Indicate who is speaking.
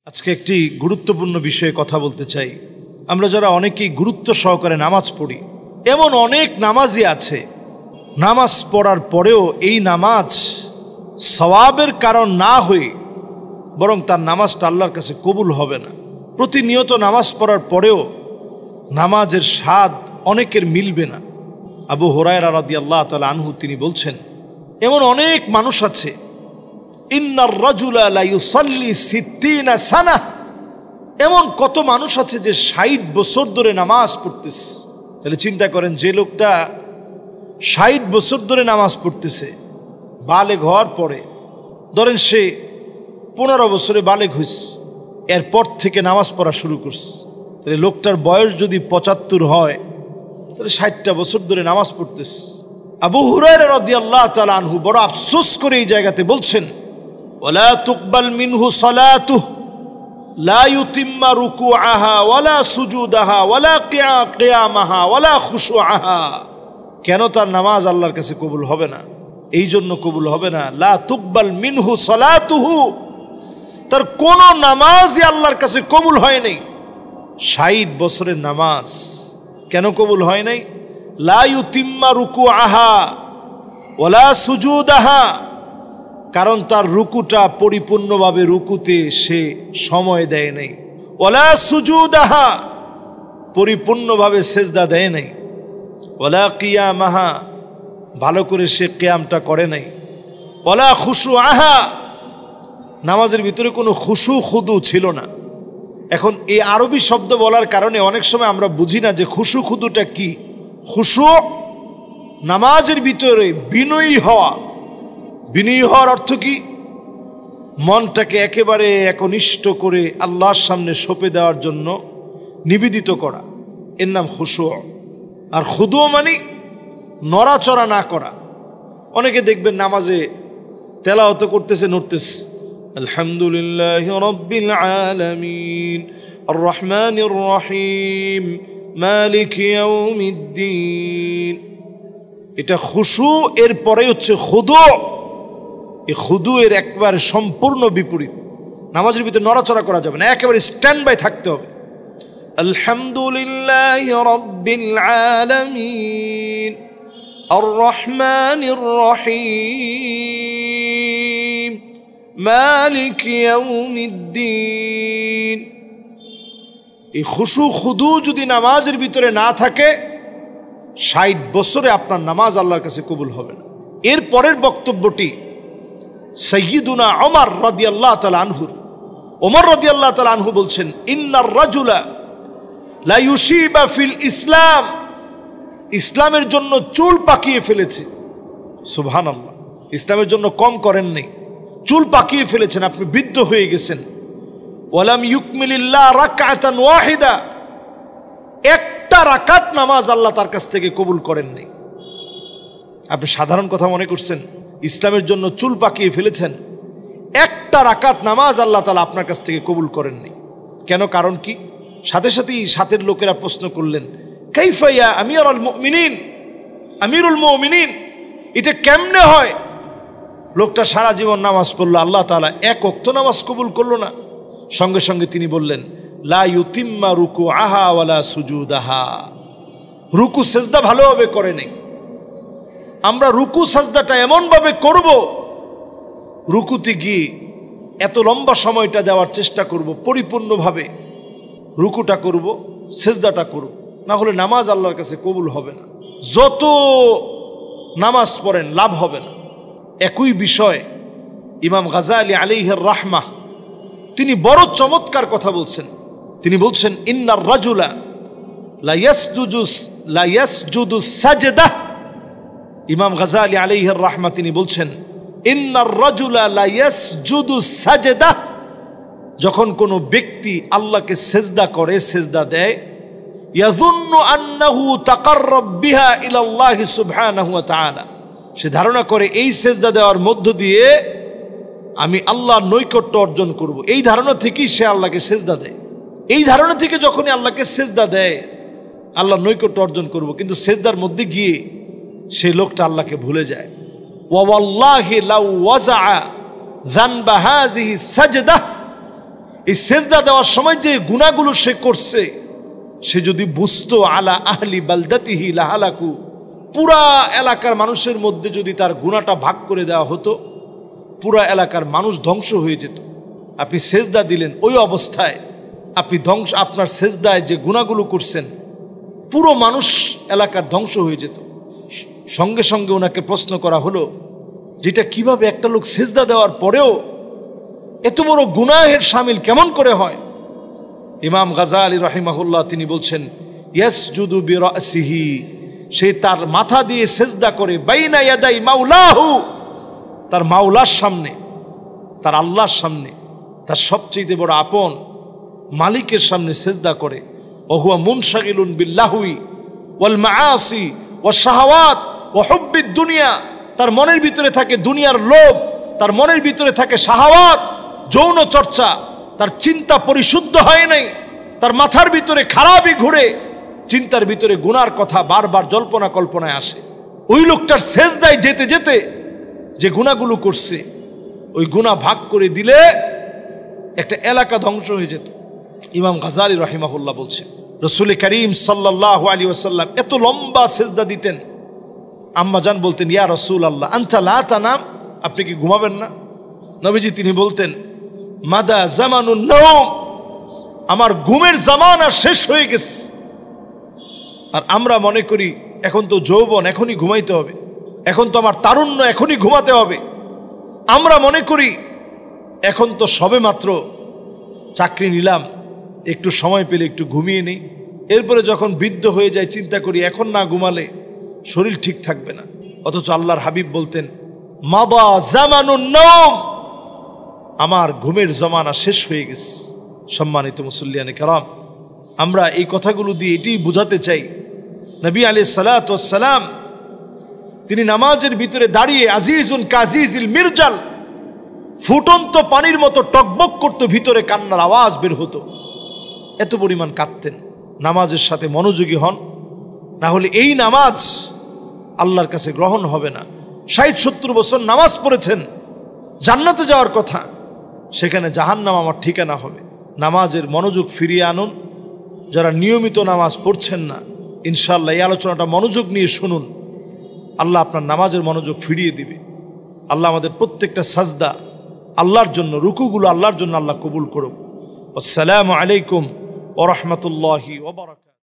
Speaker 1: আজকে একটি গুরুত্বপূর্ণ বিষয়ে কথা বলতে চাই। আমরা যারা অনেকেই গুরুত্ব সহকারে নামাজ পড়ি, এমন অনেক নামাজি আছে নামাজ পড়ার পরেও এই নামাজ সওয়াবের কারণ না হয়ে বরং তার নামাজটা আল্লাহর কাছে কবুল হবে না। প্রতিনিয়ত নামাজ পড়ার পরেও নামাজের স্বাদ অনেকের মিলবে না। আবু হুরায়রা রাদিয়াল্লাহু তাআলা আনহু তিনি বলছেন, এমন অনেক মানুষ আছে ইন্নার রাজুলা লা ইউসাল্লি 60 সানা, এমন কত মানুষ আছে যে 60 বছর ধরে নামাজ পড়তেছে। তাহলে চিন্তা করেন, যে লোকটা 60 বছর ধরে নামাজ পড়তেছে, বালেগ হওয়ার পরে ধরেন সে 15 বছরে বালেগ হয়েছে, এরপর থেকে নামাজ পড়া শুরু করছে, তাহলে লোকটার বয়স যদি 75 হয় তাহলে 60টা বছর ধরে নামাজ পড়তেছে। আবু হুরায়রা রাদিয়াল্লাহু তাআলা আনহু বড় আফসোস করে এই জায়গাতে বলছেন, ওয়ালা তুকবাল মিনহু সালাতুহু লা ইউতিম্মা রুকুআহা ওয়ালা সুজুদাহা ওয়ালা কিয়ামাহা ওয়ালা খুশুআহা। কেন তার নামাজ আল্লাহর কাছে কবুল হবে না? এই জন্য কবুল হবে না, লা তুকবাল মিনহু সালাতুহু, তার কোন নামাজই আল্লাহর কাছে কবুল হয় নাই। 60 বছরের নামাজ কেন কবুল হয় নাই? লা ইউতিম্মা রুকুআহা ওয়ালা সুজুদাহা, কারণ তার রুকুটা পরিপূর্ণভাবে রুকুতে সে সময় দেয় নাই। ওয়ালা সুজুদাহা, পরিপূর্ণভাবে সেজদা দেয় নাই। ওয়ালা কিয়ামাহা, ভালো করে সে কিয়ামটা করে নাই। ওয়ালা খুশুআহা, নামাজের ভিতরে কোনো খুশু খুদু ছিল না। এখন এই আরবি শব্দ বলার কারণে অনেক সময় আমরা বুঝি না যে খুশু খুদুটা কি। খুশু নামাজের ভিতরে বিনয়ী হওয়া। বিনয়ী হওয়ার অর্থ কি? মনটাকে একেবারে একনিষ্ঠ করে আল্লাহর সামনে সঁপে দেওয়ার জন্য নিবেদিত করা, এর নাম খুশু। আর খুদু মানে নড়াচড়া না করা। অনেকে দেখবেন নামাজে তেলাওয়াত করতেছে, নড়তেছে, আলহামদুলিল্লাহি রাব্বিল আলামিন আর রহমানির রহিম মালিক ইয়াউমিদ্দিন। এটা খুশু, এর পরে হচ্ছে খুদু। এই খুদু এর একবার সম্পূর্ণ বিপরীত। নামাজের ভিতরে নড়াচড়া করা যাবে না, একেবারে স্ট্যান্ড বাই থাকতে হবে। আলহামদুলিল্লাহি রাব্বিল আলামিন আর রহমানির রহিম মালিক ইয়াউমিদ্দিন। এই খুশু খুদু যদি নামাজের ভিতরে না থাকে, 60 বছরে আপনার নামাজ আল্লাহর কাছে কবুল হবে না। এর পরের বক্তব্যটি সাইয়্যিদুনা ওমর রাদিয়াল্লাহু তাআলা আনহুর। ওমর রাদিয়াল্লাহু তাআলা আনহু বলছেন, ইন্নার রাজুলা লা ইউশিবা ফিল ইসলাম, ইসলামের জন্য চুল পাকিয়ে ফেলেছে। সুবহানাল্লাহ, ইসলামের জন্য কম করেন নাই, চুল পাকিয়ে ফেলেছেন, আপনি বৃদ্ধ হয়ে গেছেন। ওয়ালাম ইউকমিলিল্লাহ রাকআতান ওয়াহিদা, একটা রাকাত নামাজ আল্লাহ তার কাছ থেকে কবুল করেন নাই। আপনি সাধারণ কথা মনে করছেন, ইসলামের জন্য চুল পাকিয়ে ফেলেছেন, একটা রাকাত নামাজ আল্লাহ তাআলা আপনার কাছ থেকে কবুল করেননি। কেন? কারণ কি? সাথে সাথেই সাথের লোকেরা প্রশ্ন করলেন, কাইফা ইয়া আমিরুল মুমিনিন, আমিরুল মুমিনিন, এটা কেমনে হয়? লোকটা সারা জীবন নামাজ পড়লো, আল্লাহ তাআলা এক ওয়াক্ত নামাজ কবুল করলো না। সঙ্গে সঙ্গে তিনি বললেন, লা ইউতিম্মা রুকুআহা ওয়ালা সুজুদাহা, রুকু সেজদা ভালোভাবে করে নেই। আমরা রুকু সাজদাটা এমনভাবে করব, রুকুতে গিয়ে এত লম্বা সময়টা দেওয়ার চেষ্টা করব, পরিপূর্ণভাবে রুকুটা করব, সেজদাটা করব, না হলে নামাজ আল্লাহর কাছে কবুল হবে না। যত নামাজ পড়েন লাভ হবে না। একই বিষয় ইমাম গাজালি আলাইহির রাহমাহ তিনি বড় চমৎকার কথা বলছেন। তিনি বলছেন, ইন্নার রাজুলা লা ইয়াসজুদু সাজদা। ইমাম গাজালি আলাইহির রাহমাহ তিনি বলছেন, ইন্নার রাজুলা লা ইয়াসজুদু সাজদা, যখন কোনো ব্যক্তি আল্লাহকে সেজদা করে, সেজদা দেয়, ইয়াযুন্নু আন্নাহু তাকাররাব বিহা ইলাল্লাহি সুবহানাহু ওয়া তাআলা, সে ধারণা করে এই সেজদা দেওয়ার মধ্য দিয়ে আমি আল্লাহর নৈকট্য অর্জন করব। এই ধারণা থেকেই সে আল্লাহকে সেজদা দেয়। এই ধারণা থেকে যখনই আল্লাহকে সেজদা দেয়, আল্লাহর নৈকট্য অর্জন করব, কিন্তু সেজদার মধ্যে গিয়ে সেই লোকটা আল্লাহকে ভুলে যায়। ওয়া ওয়াল্লাহি লাউ ওয়াজআ যানবা হাযিহি সাজদা, এই সেজদা দেওয়ার সময় যে গুনাহগুলো সে করছে, সে যদি বুঝতো আলা আহলি বালদাতিহি লাহালাকু, পুরা এলাকার মানুষের মধ্যে যদি তার গুনাহটা ভাগ করে দেওয়া হতো, পুরা এলাকার মানুষ ধ্বংস হয়ে যেত। আপনি সেজদা দিলেন, ওই অবস্থায় আপনি আপনার সেজদায় যে গুনাহগুলো করছেন, পুরো মানুষ এলাকার ধ্বংস হয়ে যেত। সঙ্গে সঙ্গে ওনাকে প্রশ্ন করা হলো, যেটা কিভাবে একটা লোক সেজদা দেওয়ার পরেও এত বড় গুনাহের শামিল কেমন করে হয়? ইমাম গাজালি রাহিমাহুল্লাহ তিনি বলছেন, ইয়াসজুদু বিরাসিহি, সে তার মাথা দিয়ে সেজদা করে, বাইনা ইয়াদাই মাওলাহু, তার মাওলার সামনে, তার আল্লাহর সামনে, তার সবচেয়ে বড় আপন মালিকের সামনে সেজদা করে। ওহুয়া মুনশাগিলুন বিল্লাহি ওয়াল মাআসি ওয়াশ শাহাওয়াত ওয়া হুব্বিদ দুনিয়া, তার মনের ভিতরে থাকে দুনিয়ার লোভ, তার মনের ভিতরে থাকে শাহাওয়াত, যৌন চর্চা, তার চিন্তা পরিশুদ্ধ হয় নাই, তার মাথার ভিতরে খারাপই ঘুরে, চিন্তার ভিতরে গুনার কথা বারবার জল্পনা কল্পনায় আসে। ওই লোকটার সেজদায় যেতে যেতে যে গুনাহগুলো করছে, ওই গুনাহ ভাগ করে দিলে একটা এলাকা ধ্বংস হয়ে যেত। ইমাম গাজালি রাহিমাহুল্লাহ বলছেন, রাসূল করিম সাল্লাল্লাহু আলাইহি ওয়াসাল্লাম এত লম্বা সেজদা দিতেন, আম্মা জান বলতেন, ইয়া রাসূলুল্লাহ আনতা লা তানাম, আপনি কি ঘুমাবেন না? নবীজি তিনি বলতেন, মাদা জামানুন নাওম, আমার ঘুমের জামানা শেষ হয়ে গেছে। আর আমরা মনে করি এখন তো যৌবন, এখনই ঘুমাইতে হবে, এখন তো আমার তারুণ্য, এখনই ঘুমাতে হবে। আমরা মনে করি এখন তো সবে মাত্র চাকরি নিলাম, একটু সময় পেলে একটু ঘুমিয়ে নিই, এরপরে যখন বৃদ্ধ হয়ে যায় চিন্তা করি এখন না ঘুমালে শরীর ঠিক থাকবে না। অথচ আল্লাহর হাবিব বলতেন, মাদা জামানুন নাওম, আমার ঘুমের জমানা শেষ হয়ে গেছে। সম্মানিত মুসল্লিয়ানে কেরাম, আমরা এই কথাগুলো দিয়ে এটাই বোঝাতে চাই, নবী আলাইহিস সালাতু ওয়াস সালাম তিনি নামাজের ভিতরে দাঁড়িয়ে আজিজুন কাজিজিল মিরজাল, ফুটন্ত পানির মতো টকবক করতো, ভিতরে কান্নার আওয়াজ বের হতো, এত পরিমাণ কাঁদতেন। নামাজের সাথে মনোযোগী হন, না হলে এই নামাজ আল্লাহর কাছে গ্রহণ হবে না। 60-70 বছর নামাজ পড়েছেন, জান্নাতে যাওয়ার কথা, সেখানে জাহান্নাম আমার ঠিকানা হবে। নামাজের মনোযোগ ফিরিয়ে আনুন। যারা নিয়মিত নামাজ পড়ছেন না, ইনশাআল্লাহ এই আলোচনাটা মনোযোগ নিয়ে শুনুন, আল্লাহ আপনার নামাজের মনোযোগ ফিরিয়ে দিবে। আল্লাহ আমাদের প্রত্যেকটা সাজদা আল্লাহর জন্য, রুকুগুলো আল্লাহর জন্য আল্লাহ কবুল করুক। আসসালামু আলাইকুম ওয়া রাহমাতুল্লাহি ওয়া বারাকাতুহু।